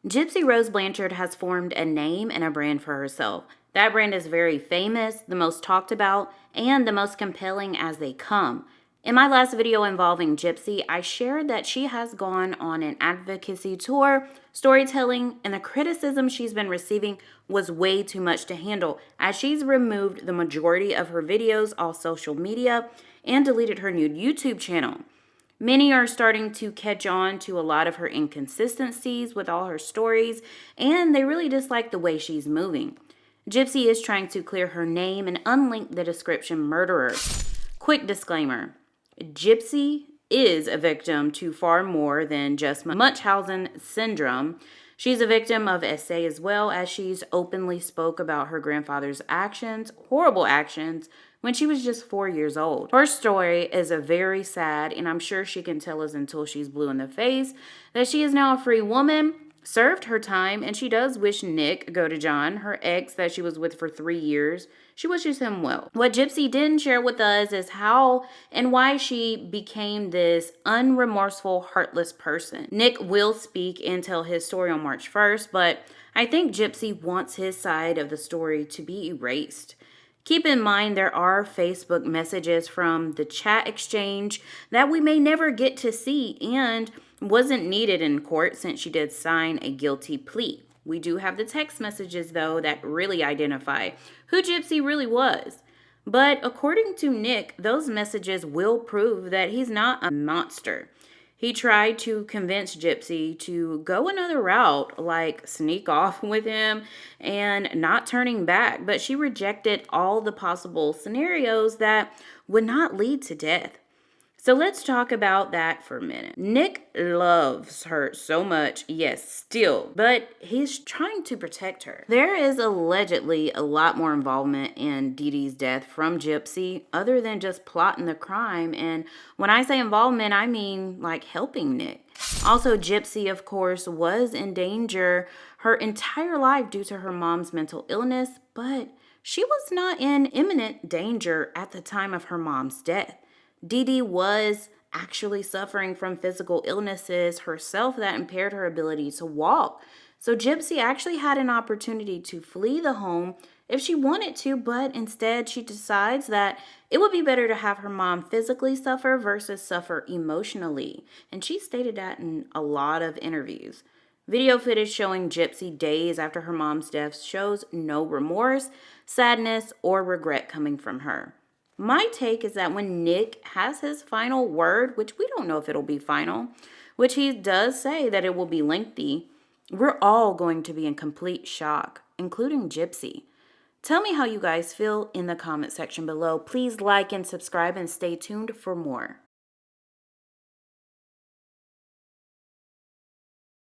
Gypsy Rose Blanchard has formed a name and a brand for herself. That brand is very famous, the most talked about, and the most compelling as they come. In my last video involving Gypsy, I shared that she has gone on an advocacy tour, storytelling, and the criticism she's been receiving was way too much to handle, as she's removed the majority of her videos off social media and deleted her new YouTube channel. Many are starting to catch on to a lot of her inconsistencies with all her stories, and they really dislike the way she's moving. Gypsy is trying to clear her name and unlink the description murderer. Quick disclaimer: Gypsy is a victim to far more than just Munchausen syndrome. She's a victim of SA as well, as she's openly spoke about her grandfather's actions, horrible actions, when she was just 4 years old. Her story is a very sad, and I'm sure she can tell us until she's blue in the face, that she is now a free woman, served her time, and she does wish Nick, go to John, her ex that she was with for 3 years, she wishes him well. What Gypsy didn't share with us is how and why she became this unremorseful, heartless person. Nick will speak and tell his story on March 1st, but I think Gypsy wants his side of the story to be erased. Keep in mind there are Facebook messages from the chat exchange that we may never get to see and wasn't needed in court since she did sign a guilty plea. We do have the text messages, though, that really identify who Gypsy really was. But according to Nick, those messages will prove that he's not a monster. He tried to convince Gypsy to go another route, like sneak off with him and not turning back, but she rejected all the possible scenarios that would not lead to death. So let's talk about that for a minute. Nick loves her so much, yes, still, but he's trying to protect her. There is allegedly a lot more involvement in Didi's death from Gypsy other than just plotting the crime. And when I say involvement, I mean like helping Nick. Also, Gypsy, of course, was in danger her entire life due to her mom's mental illness, but she was not in imminent danger at the time of her mom's death. Didi was actually suffering from physical illnesses herself that impaired her ability to walk. So Gypsy actually had an opportunity to flee the home if she wanted to, but instead she decides that it would be better to have her mom physically suffer versus suffer emotionally. And she stated that in a lot of interviews. Video footage showing Gypsy days after her mom's death shows no remorse, sadness, or regret coming from her. My take is that when Nick has his final word, which we don't know if it'll be final, which he does say that it will be lengthy, we're all going to be in complete shock, including Gypsy. Tell me how you guys feel in the comment section below. Please like and subscribe and stay tuned for more.